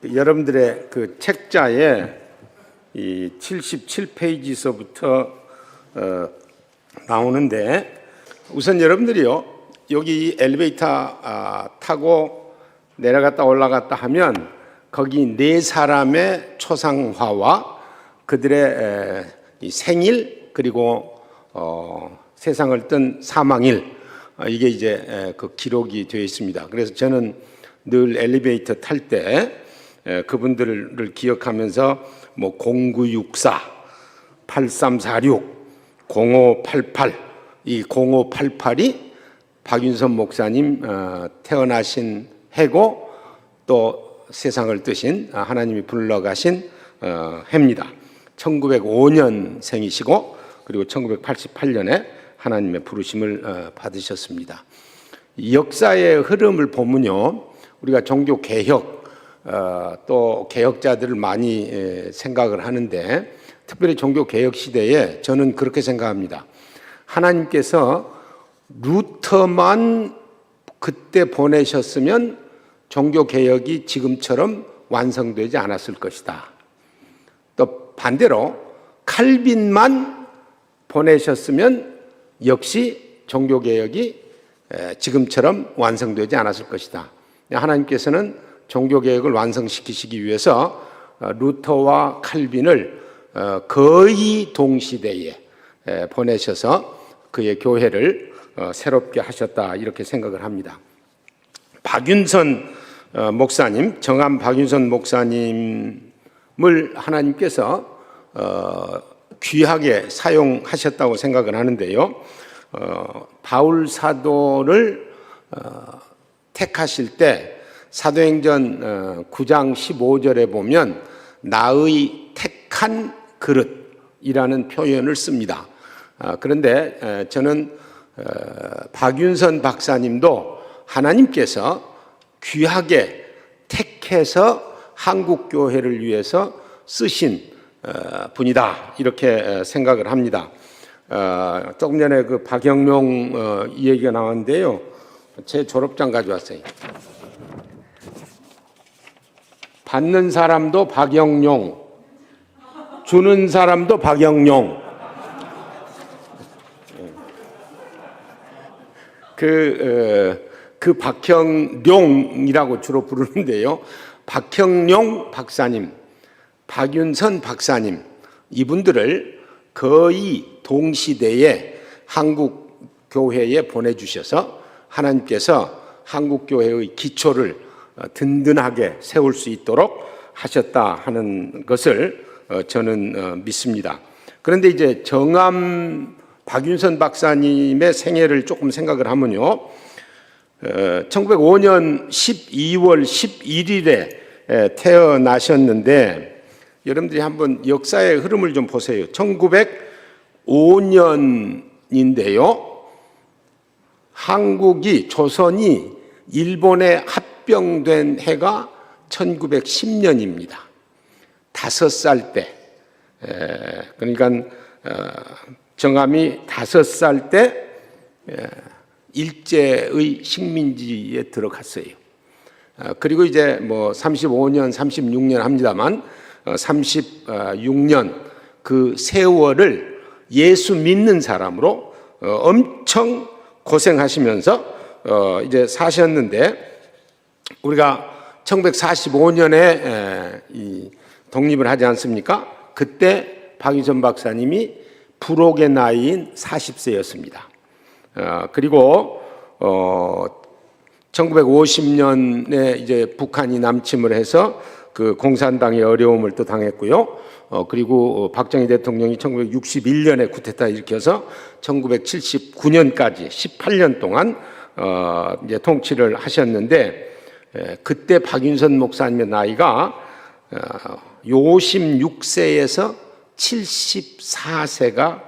여러분들의 그 책자에 이 77페이지서부터 나오는데, 우선 여러분들이요, 여기 엘리베이터 타고 내려갔다 올라갔다 하면 거기 네 사람의 초상화와 그들의 이 생일, 그리고 세상을 뜬 사망일, 이게 이제 그 기록이 되어 있습니다. 그래서 저는 늘 엘리베이터 탈 때 그분들을 기억하면서 뭐 0964, 8346, 0588, 이 0588이 박윤선 목사님 태어나신 해고 또 세상을 뜨신 하나님이 불러가신 해입니다. 1905년생이시고 그리고 1988년에 하나님의 부르심을 받으셨습니다. 이 역사의 흐름을 보면요, 우리가 종교 개혁 또 개혁자들을 많이 생각을 하는데, 특별히 종교 개혁 시대에 저는 그렇게 생각합니다. 하나님께서 루터만 그때 보내셨으면 종교 개혁이 지금처럼 완성되지 않았을 것이다. 또 반대로 칼빈만 보내셨으면 역시 종교 개혁이 지금처럼 완성되지 않았을 것이다. 하나님께서는 종교 개혁을 완성시키시기 위해서 루터와 칼빈을 거의 동시대에 보내셔서 그의 교회를 새롭게 하셨다, 이렇게 생각을 합니다. 박윤선 목사님, 정암 박윤선 목사님을 하나님께서 귀하게 사용하셨다고 생각을 하는데요, 바울 사도를 택하실 때 사도행전 9장 15절에 보면 나의 택한 그릇이라는 표현을 씁니다. 그런데 저는 박윤선 박사님도 하나님께서 귀하게 택해서 한국 교회를 위해서 쓰신 분이다, 이렇게 생각을 합니다. 조금 전에 그 박영룡 이 얘기가 나왔는데요, 제 졸업장 가져왔어요. 받는 사람도 박영룡, 주는 사람도 박영룡. 그 박형룡이라고 주로 부르는데요, 박형룡 박사님, 박윤선 박사님, 이분들을 거의 동시대에 한국 교회에 보내주셔서 하나님께서 한국 교회의 기초를 든든하게 세울 수 있도록 하셨다 하는 것을 저는 믿습니다. 그런데 이제 정암 박윤선 박사님의 생애를 조금 생각을 하면요, 1905년 12월 11일에 태어나셨는데, 여러분들이 한번 역사의 흐름을 좀 보세요. 1905년인데요, 한국이, 조선이 일본에 합병된 해가 1910년입니다. 5살 때, 그러니까 정암이 5살 때 일제의 식민지에 들어갔어요. 그리고 이제 뭐 35년, 36년 합니다만 36년 그 세월을 예수 믿는 사람으로 엄청 고생하시면서 이제 사셨는데, 우리가 1945년에 이 독립을 하지 않습니까? 그때 박윤선 박사님이 불혹의 나이인 40세였습니다. 그리고 1950년에 이제 북한이 남침을 해서 그 공산당의 어려움을 또 당했고요. 그리고 박정희 대통령이 1961년에 쿠데타 일으켜서 1979년까지 18년 동안 이제 통치를 하셨는데, 그때 박윤선 목사님의 나이가 56세에서 74세가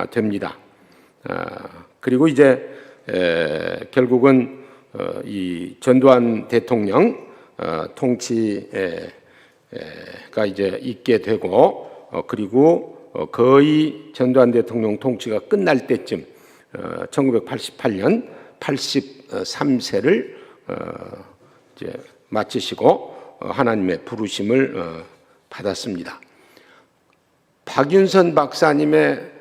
됩니다. 그리고 이제 결국은 이 전두환 대통령 통치가 이제 있게 되고, 그리고 거의 전두환 대통령 통치가 끝날 때쯤 1988년 83세를 이제 마치시고 하나님의 부르심을 받았습니다. 박윤선 박사님의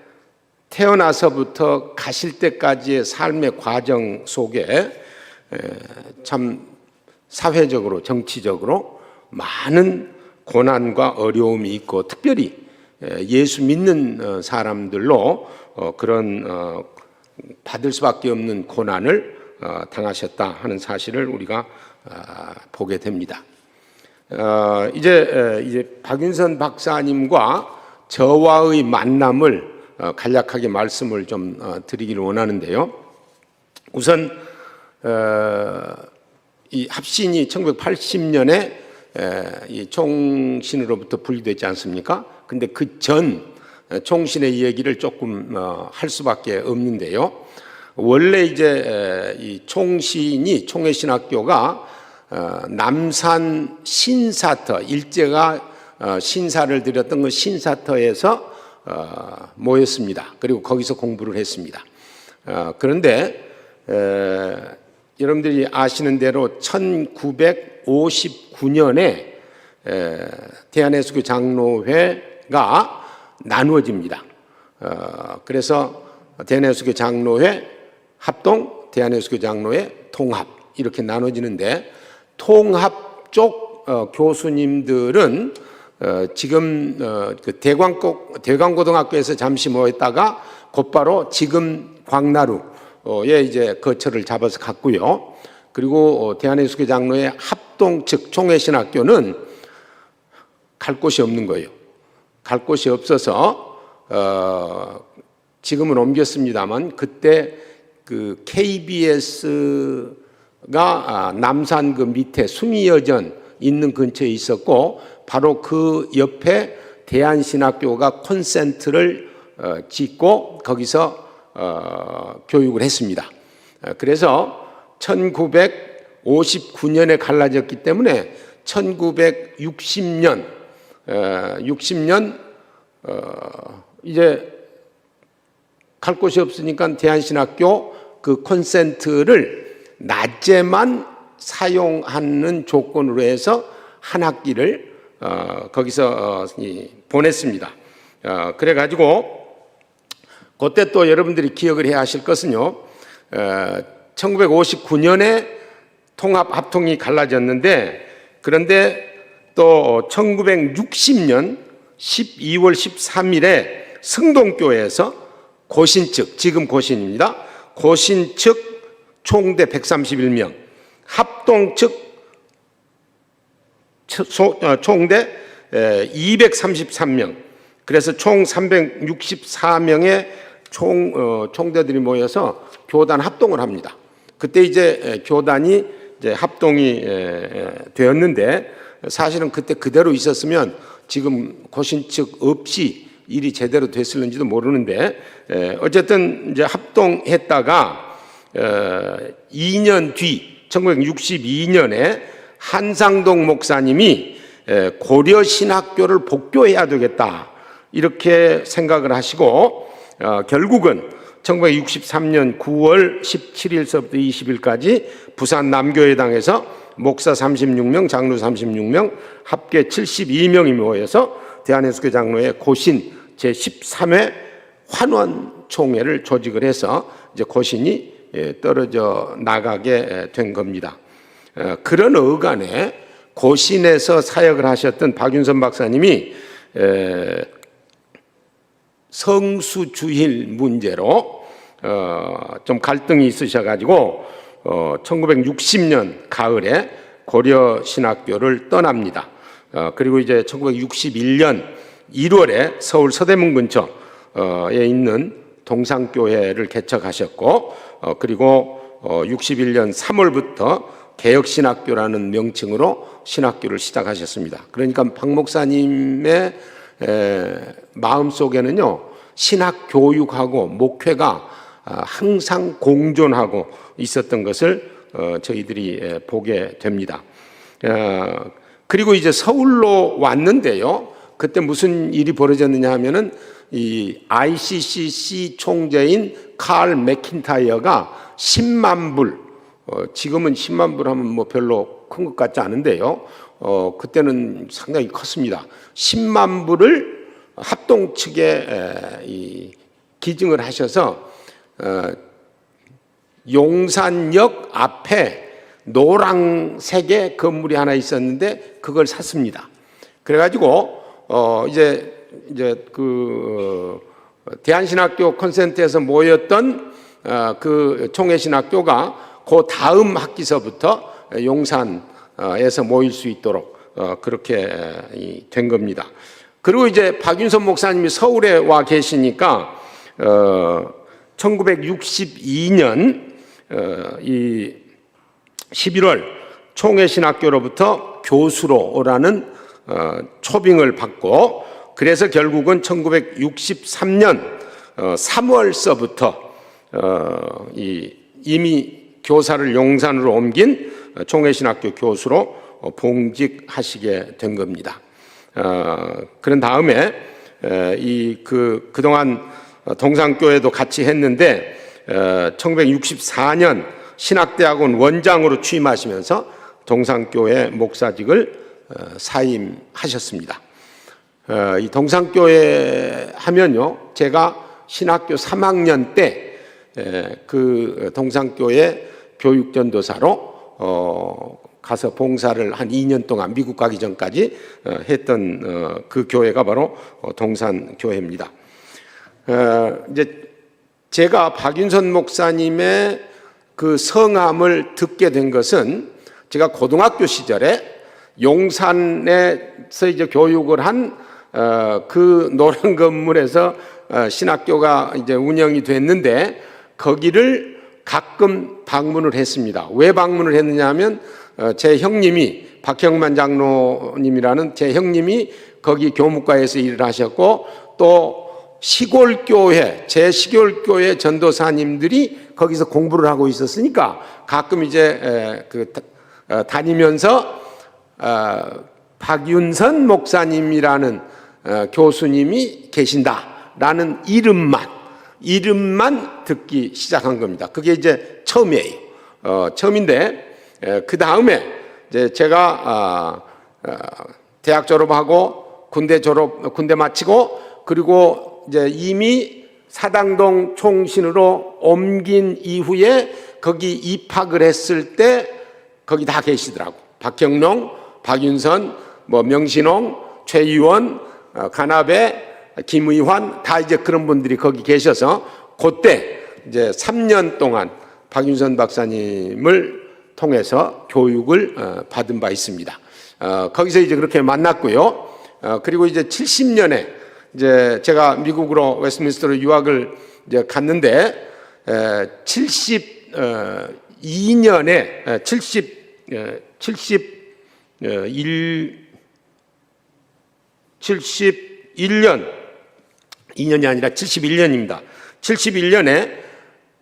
태어나서부터 가실 때까지의 삶의 과정 속에 참 사회적으로 정치적으로 많은 고난과 어려움이 있고, 특별히 예수 믿는 사람들로 그런 받을 수밖에 없는 고난을 당하셨다 하는 사실을 우리가 보게 됩니다. 이제 박윤선 박사님과 저와의 만남을 간략하게 말씀을 좀 드리기를 원하는데요. 우선 이 합신이 1980년에 이 총신으로부터 분리됐지 않습니까? 근데 그 전 총신의 얘기를 조금 할 수밖에 없는데요. 원래 이제 이 총회신학교가 남산 신사터, 일제가 신사를 드렸던 그 신사터에서 모였습니다. 그리고 거기서 공부를 했습니다. 그런데 여러분들이 아시는 대로 1959년에 대한예수교 장로회가 나누어집니다. 그래서 대한예수교 장로회 합동, 대한예수교 장로회 통합 이렇게 나눠지는데, 통합 쪽 교수님들은 지금 그 대광고등학교에서 잠시 모였다가 곧바로 지금 광나루에 이제 거처를 잡아서 갔고요. 그리고 대한예수교 장로회 합동 측 총회신학교는 갈 곳이 없는 거예요. 갈 곳이 없어서 지금은 옮겼습니다만, 그때 그 KBS가 남산 그 밑에 숭의여전 있는 근처에 있었고, 바로 그 옆에 대한신학교가 콘센트를 짓고 거기서 교육을 했습니다. 그래서 1959년에 갈라졌기 때문에 1960년 이제 갈 곳이 없으니까 대한신학교 그 콘센트를 낮에만 사용하는 조건으로 해서 한 학기를 거기서 보냈습니다. 그래가지고 그때 또 여러분들이 기억을 해야 하실 것은요, 1959년에 통합 합통이 갈라졌는데, 그런데 또 1960년 12월 13일에 승동교회에서 고신 측, 지금 고신입니다. 고신 측 총대 131명, 합동 측 총대 233명, 그래서 총 364명의 총대들이 모여서 교단 합동을 합니다. 그때 이제 교단이 이제 합동이 되었는데, 사실은 그때 그대로 있었으면 지금 고신 측 없이 일이 제대로 됐을는지도 모르는데, 어쨌든 이제 합동했다가 2년 뒤 1962년에 한상동 목사님이 고려신학교를 복교해야 되겠다 이렇게 생각을 하시고, 결국은 1963년 9월 17일서부터 20일까지 부산 남교회당에서 목사 36명, 장로 36명, 합계 72명이 모여서 대한예수교 장로회 고신 제13회 환원총회를 조직을 해서 이제 고신이 떨어져 나가게 된 겁니다. 그런 어간에 고신에서 사역을 하셨던 박윤선 박사님이 성수주일 문제로 좀 갈등이 있으셔가지고 1960년 가을에 고려신학교를 떠납니다. 그리고 이제 1961년 1월에 서울 서대문 근처에 있는 동산교회를 개척하셨고, 그리고 61년 3월부터 개혁신학교라는 명칭으로 신학교를 시작하셨습니다. 그러니까 박 목사님의 마음속에는요, 신학 교육하고 목회가 항상 공존하고 있었던 것을 저희들이 보게 됩니다. 그리고 이제 서울로 왔는데요, 그때 무슨 일이 벌어졌느냐 하면은 이 ICCC 총재인 칼 맥킨타이어가 10만 불, 지금은 10만 불 하면 뭐 별로 큰 것 같지 않은데요, 그때는 상당히 컸습니다. 10만 불을 합동 측에 기증을 하셔서 용산역 앞에 노란색의 건물이 하나 있었는데 그걸 샀습니다. 그래가지고 이제 대한신학교 콘센트에서 모였던 그 총회신학교가 그 다음 학기서부터 용산에서 모일 수 있도록 그렇게 된 겁니다. 그리고 이제 박윤선 목사님이 서울에 와 계시니까 1962년 이 11월 총회신학교로부터 교수로 오라는 초빙을 받고, 그래서 결국은 1963년 3월서부터 이미 교사를 용산으로 옮긴 총회신학교 교수로 봉직하시게 된 겁니다. 그런 다음에 그동안 동산교회도 같이 했는데 1964년 신학대학원 원장으로 취임하시면서 동산교회 목사직을 사임하셨습니다. 이 동산교회 하면요, 제가 신학교 3학년 때 그 동산교회 교육전도사로 가서 봉사를 한 2년 동안 미국 가기 전까지 했던 그 교회가 바로 동산교회입니다. 이제 제가 박윤선 목사님의 그 성함을 듣게 된 것은 제가 고등학교 시절에 용산에서 이제 교육을 한 그 노란 건물에서 신학교가 이제 운영이 됐는데 거기를 가끔 방문을 했습니다. 왜 방문을 했느냐 하면 제 형님이 박형만 장로님이라는 제 형님이 거기 교무과에서 일을 하셨고, 또 시골교회, 제 시골교회 전도사님들이 거기서 공부를 하고 있었으니까 가끔 이제 다니면서 박윤선 목사님이라는 교수님이 계신다라는 이름만 듣기 시작한 겁니다. 그게 이제 처음이에요. 처음인데 그 다음에 이제 제가 대학 졸업하고 군대 마치고, 그리고 이제 이미 사당동 총신으로 옮긴 이후에 거기 입학을 했을 때 거기 다 계시더라고. 박형룡, 박윤선, 명신홍, 최유원, 간압의, 김의환, 다 이제 그런 분들이 거기 계셔서 그때 이제 3년 동안 박윤선 박사님을 통해서 교육을 받은 바 있습니다. 거기서 이제 그렇게 만났고요. 그리고 이제 70년에 이제 제가 미국으로 웨스트민스터로 유학을 이제 갔는데 2년이 아니라 71년입니다. 71년에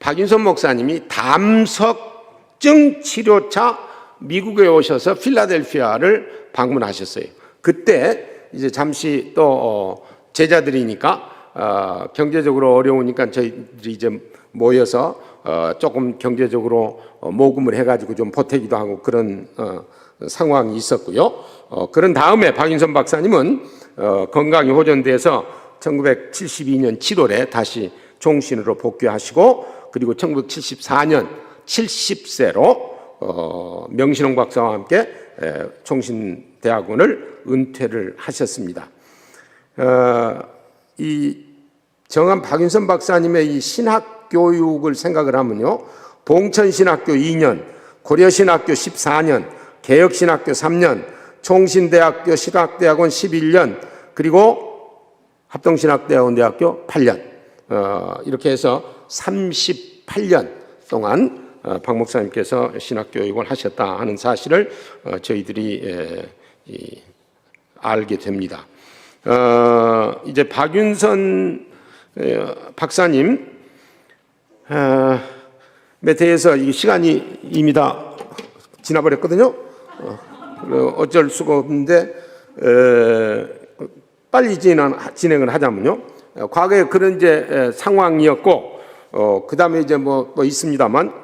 박윤선 목사님이 담석증 치료차 미국에 오셔서 필라델피아를 방문하셨어요. 그때 이제 잠시 또 제자들이니까 경제적으로 어려우니까 저희들이 이제 모여서 조금 경제적으로 모금을 해가지고 좀 보태기도 하고 그런 상황이 있었고요. 그런 다음에 박윤선 박사님은 건강이 호전돼서 1972년 7월에 다시 종신으로 복귀하시고, 그리고 1974년 70세로 명신홍 박사와 함께 종신대학원을 은퇴를 하셨습니다. 이 정한 박윤선 박사님의 이 신학 교육을 생각을 하면요, 봉천신학교 2년, 고려신학교 14년, 개혁신학교 3년, 총신대학교 신학대학원 11년, 그리고 합동신학대학원 8년, 이렇게 해서 38년 동안 박 목사님께서 신학교육을 하셨다 하는 사실을 저희들이 알게 됩니다. 이제 박윤선 박사님에 대해서 이 시간이 이미 다 지나버렸거든요. 어쩔 수가 없는데 빨리 진행을 하자면요. 과거에 그런 이제 상황이었고, 그 다음에 이제 뭐 있습니다만,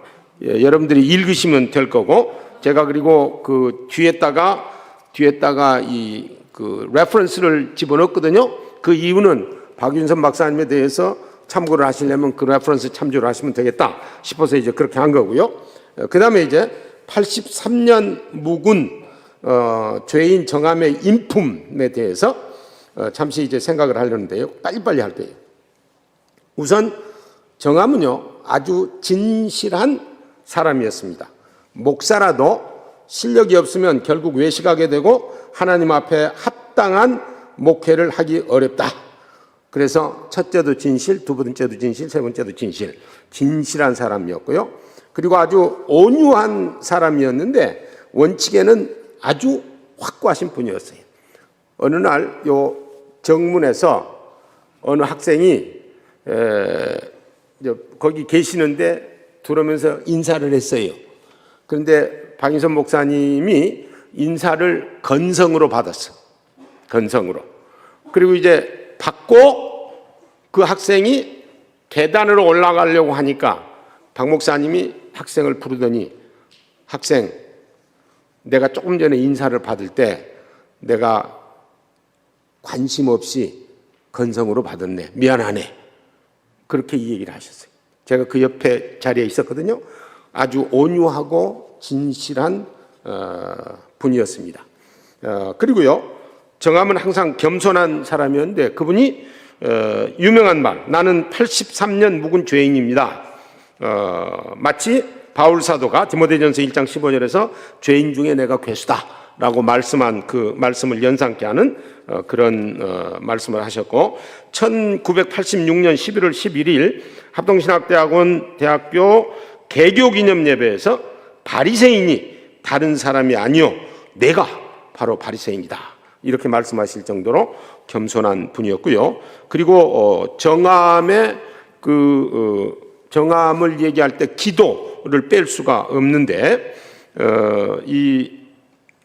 여러분들이 읽으시면 될 거고, 제가 그리고 그 뒤에다가 뒤에다가 이 그 레퍼런스를 집어넣었거든요. 그 이유는 박윤선 박사님에 대해서 참고를 하시려면 그 레퍼런스 참조를 하시면 되겠다 싶어서 이제 그렇게 한 거고요. 그 다음에 이제 83년 묵은 죄인 정함의 인품에 대해서 잠시 이제 생각을 하려는데요. 빨리빨리 할 거예요. 우선 정함은요, 아주 진실한 사람이었습니다. 목사라도 실력이 없으면 결국 외식하게 되고 하나님 앞에 합당한 목회를 하기 어렵다. 그래서 첫째도 진실, 두 번째도 진실, 세 번째도 진실. 진실한 사람이었고요. 그리고 아주 온유한 사람이었는데 원칙에는 아주 확고하신 분이었어요. 어느 날 요 정문에서 어느 학생이 거기 계시는데 들어오면서 인사를 했어요. 그런데 박인선 목사님이 인사를 건성으로 받았어. 건성으로. 그리고 이제 받고 그 학생이 계단으로 올라가려고 하니까 박 목사님이 학생을 부르더니, 학생, 내가 조금 전에 인사를 받을 때 내가 관심 없이 건성으로 받았네. 미안하네. 그렇게 이 얘기를 하셨어요. 제가 그 옆에 자리에 있었거든요. 아주 온유하고 진실한 분이었습니다. 그리고요, 정함은 항상 겸손한 사람이었는데 그분이 유명한 말, 나는 83년 묵은 죄인입니다. 마치 바울 사도가 디모데전서 1장 15절에서 죄인 중에 내가 괴수다 라고 말씀한 그 말씀을 연상케 하는 그런 말씀을 하셨고, 1986년 11월 11일 합동신학대학원 대학교 개교기념 예배에서 바리새인이 다른 사람이 아니요 내가 바로 바리새인이다 이렇게 말씀하실 정도로 겸손한 분이었고요. 그리고 정함의 정함을 얘기할 때 기도를 뺄 수가 없는데, 이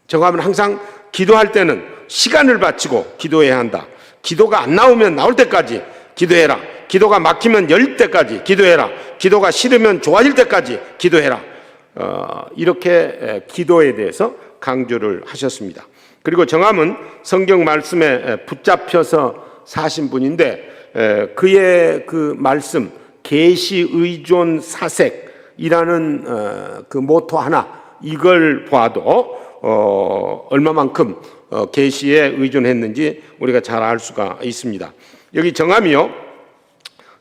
정함은 항상 기도할 때는 시간을 바치고 기도해야 한다. 기도가 안 나오면 나올 때까지 기도해라. 기도가 막히면 열 때까지 기도해라. 기도가 싫으면 좋아질 때까지 기도해라. 이렇게 기도에 대해서 강조를 하셨습니다. 그리고 정함은 성경 말씀에 붙잡혀서 사신 분인데, 그의 그 말씀 계시 의존 사색이라는 그 모토 하나, 이걸 봐도 얼마만큼 계시에 의존했는지 우리가 잘 알 수가 있습니다. 여기 정함이요,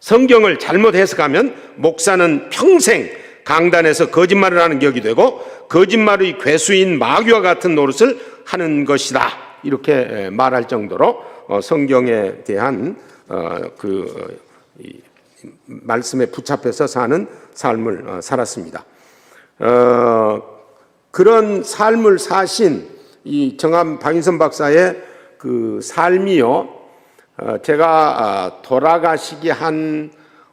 성경을 잘못 해석하면 목사는 평생 강단에서 거짓말을 하는 격이 되고 거짓말의 괴수인 마귀와 같은 노릇을 하는 것이다 이렇게 말할 정도로 성경에 대한 그 말씀에 붙잡혀서 사는 삶을 살았습니다. 그런 삶을 사신 이 정함 박인선 박사의 그 삶이요, 제가 돌아가시기 한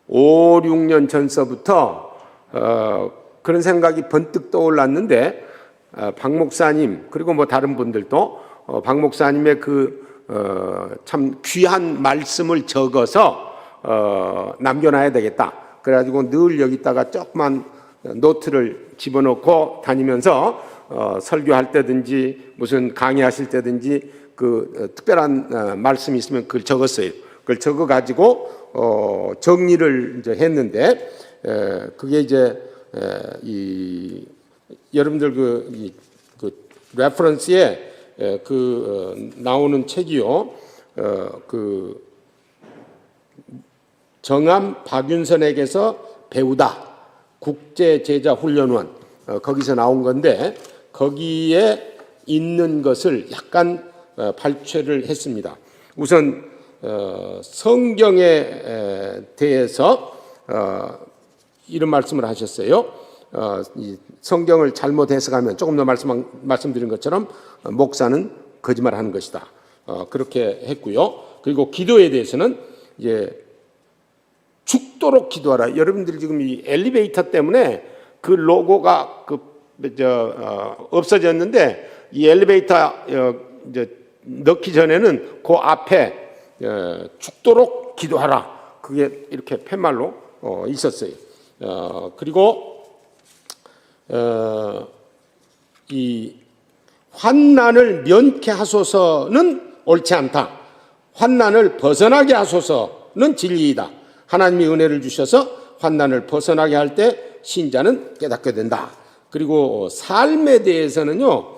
5, 6년 전서부터 그런 생각이 번뜩 떠올랐는데, 박 목사님 그리고 뭐 다른 분들도 박 목사님의 그 참 귀한 말씀을 적어서 남겨놔야 되겠다. 그래가지고 늘 여기다가 조그만 노트를 집어넣고 다니면서 설교할 때든지 무슨 강의하실 때든지 그 특별한 말씀이 있으면 그걸 적었어요. 그걸 적어가지고 정리를 이제 했는데, 그게 이제 이 여러분들 그 레퍼런스에 나오는 책이요, 그 정함 박윤선에게서 배우다 국제제자훈련원, 거기서 나온 건데 거기에 있는 것을 약간 발췌를 했습니다. 우선 성경에 대해서 이런 말씀을 하셨어요. 이 성경을 잘못 해석하면 조금 더 말씀드린 것처럼 목사는 거짓말하는 것이다. 그렇게 했고요. 그리고 기도에 대해서는 이제 죽도록 기도하라. 여러분들이 지금 이 엘리베이터 때문에 그 로고가 없어졌는데, 이 엘리베이터 이제 넣기 전에는 그 앞에 죽도록 기도하라. 그게 이렇게 팻말로 있었어요. 그리고 이 환난을 면케하소서는 옳지 않다. 환난을 벗어나게 하소서는 진리이다. 하나님이 은혜를 주셔서 환난을 벗어나게 할 때 신자는 깨닫게 된다. 그리고 삶에 대해서는요,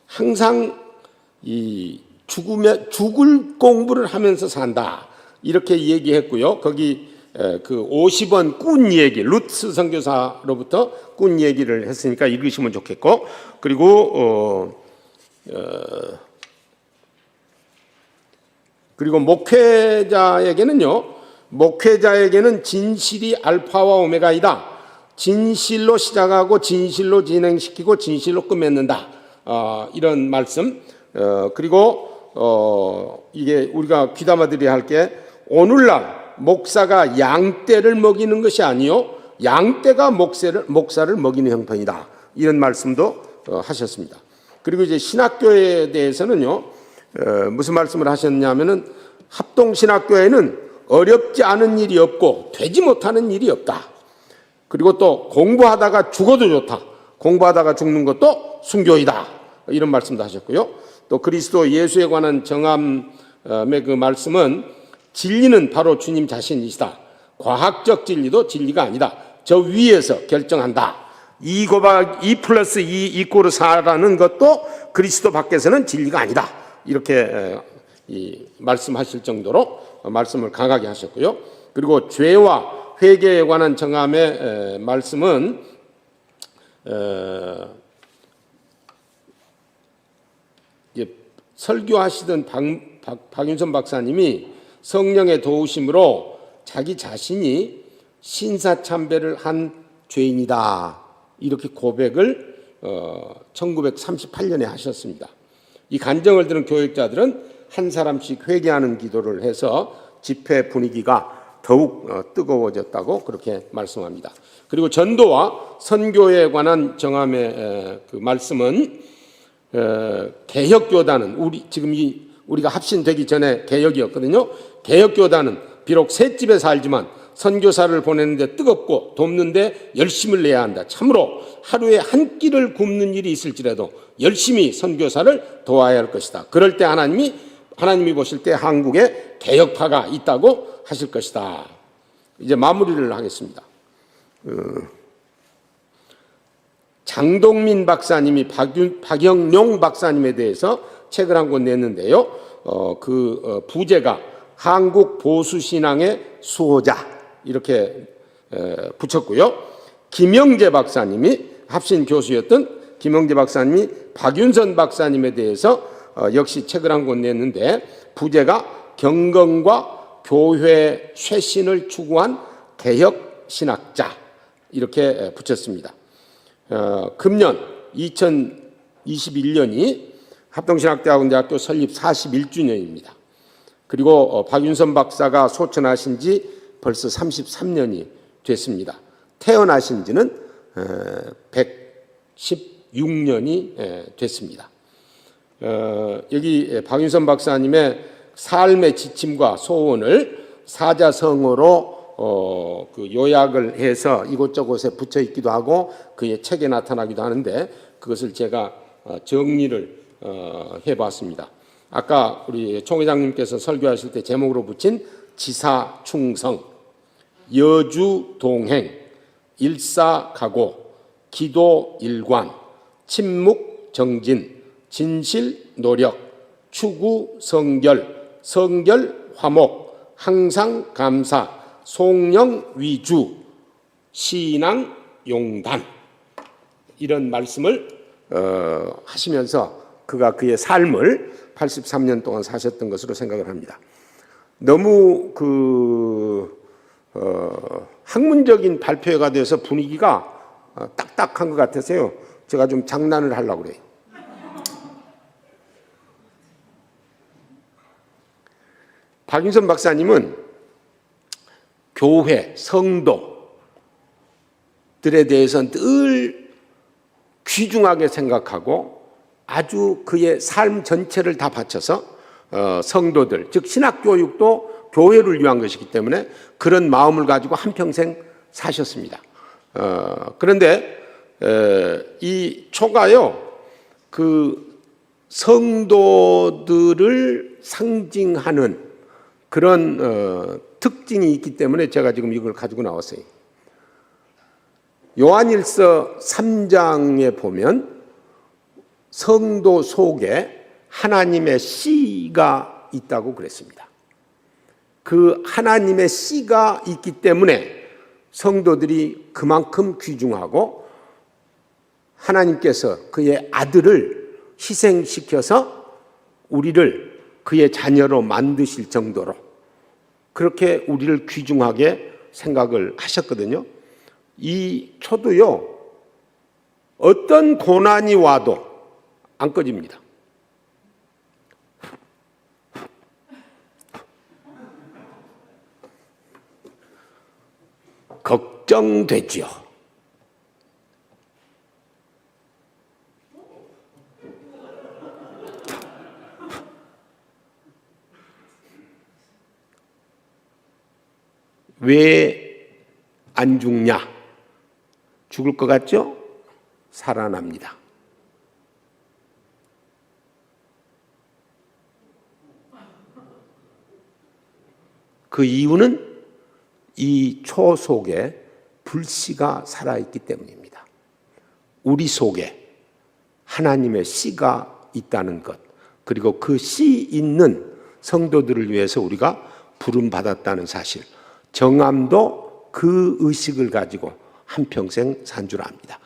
항상 이 죽을 공부를 하면서 산다. 이렇게 얘기했고요. 거기 그 50원 꾼 얘기, 루트 선교사로부터 꾼 얘기를 했으니까 읽으시면 좋겠고, 그리고 목회자에게는 진실이 알파와 오메가이다. 진실로 시작하고 진실로 진행시키고 진실로 끝맺는다. 이런 말씀. 그리고 이게 우리가 귀담아 드려야 할 게, 오늘날 목사가 양떼를 먹이는 것이 아니요 양떼가 목사를 먹이는 형편이다. 이런 말씀도 하셨습니다. 그리고 이제 신학교에 대해서는요, 무슨 말씀을 하셨냐면은, 합동신학교에는 어렵지 않은 일이 없고 되지 못하는 일이 없다. 그리고 또 공부하다가 죽어도 좋다. 공부하다가 죽는 것도 순교이다. 이런 말씀도 하셨고요. 또 그리스도 예수에 관한 정함의 그 말씀은, 진리는 바로 주님 자신이시다. 과학적 진리도 진리가 아니다. 저 위에서 결정한다. 2 플러스 2 이꼬르 4라는 것도 그리스도 밖에서는 진리가 아니다. 이렇게 말씀하실 정도로 말씀을 강하게 하셨고요. 그리고 죄와 회개에 관한 정함의 말씀은 설교하시던 박윤선 박사님이 성령의 도우심으로 자기 자신이 신사참배를 한 죄인이다. 이렇게 고백을 1938년에 하셨습니다. 이 간증을 들은 교육자들은 한 사람씩 회개하는 기도를 해서 집회 분위기가 더욱 뜨거워졌다고 그렇게 말씀합니다. 그리고 전도와 선교에 관한 정함의 그 말씀은, 개혁교단은 우리가 합신되기 전에 개혁이었거든요. 개혁교단은 비록 셋집에 살지만 선교사를 보내는데 뜨겁고 돕는데 열심을 내야 한다. 참으로 하루에 한 끼를 굶는 일이 있을지라도 열심히 선교사를 도와야 할 것이다. 그럴 때 하나님이 보실 때 한국에 개혁파가 있다고 하실 것이다. 이제 마무리를 하겠습니다. 장동민 박사님이 박영룡 박사님에 대해서 책을 한 권 냈는데요. 부제가 한국 보수신앙의 수호자 이렇게 붙였고요. 김영재 박사님이, 합신 교수였던 김영재 박사님이 박윤선 박사님에 대해서 역시 책을 한 권 냈는데, 부제가 경건과 교회 쇄신을 추구한 개혁 신학자 이렇게 붙였습니다. 금년 2021년이 합동신학대학원대학교 설립 41주년입니다. 그리고 박윤선 박사가 소천하신 지 벌써 33년이 됐습니다. 태어나신 지는 116년이 됐습니다. 여기 박윤선 박사님의 삶의 지침과 소원을 사자성어로 그 요약을 해서 이곳저곳에 붙여 있기도 하고 그의 책에 나타나기도 하는데, 그것을 제가 정리를 해봤습니다. 아까 우리 총회장님께서 설교하실 때 제목으로 붙인 지사충성, 여주동행, 일사각오, 기도일관, 침묵정진, 진실노력, 추구성결, 성결화목, 항상감사, 송영위주, 신앙용단, 이런 말씀을 하시면서 그가 그의 삶을 83년 동안 사셨던 것으로 생각을 합니다. 너무 학문적인 발표회가 돼서 분위기가 딱딱한 것 같아서요, 제가 좀 장난을 하려고 그래요. 박윤선 박사님은 교회, 성도들에 대해서 늘 귀중하게 생각하고 아주 그의 삶 전체를 다 바쳐서 성도들, 즉 신학교육도 교회를 위한 것이기 때문에 그런 마음을 가지고 한평생 사셨습니다. 그런데 이 초가요, 그 성도들을 상징하는 그런 특징이 있기 때문에 제가 지금 이걸 가지고 나왔어요. 요한일서 3장에 보면 성도 속에 하나님의 씨가 있다고 그랬습니다. 그 하나님의 씨가 있기 때문에 성도들이 그만큼 귀중하고 하나님께서 그의 아들을 희생시켜서 우리를 그의 자녀로 만드실 정도로 그렇게 우리를 귀중하게 생각을 하셨거든요. 이 초도요, 어떤 고난이 와도 안 꺼집니다. 걱정되지요. 왜 안 죽냐? 죽을 것 같죠? 살아납니다. 그 이유는 이 초 속에 불씨가 살아있기 때문입니다. 우리 속에 하나님의 씨가 있다는 것, 그리고 그 씨 있는 성도들을 위해서 우리가 부름받았다는 사실, 정암도 그 의식을 가지고 한평생 산 줄 압니다.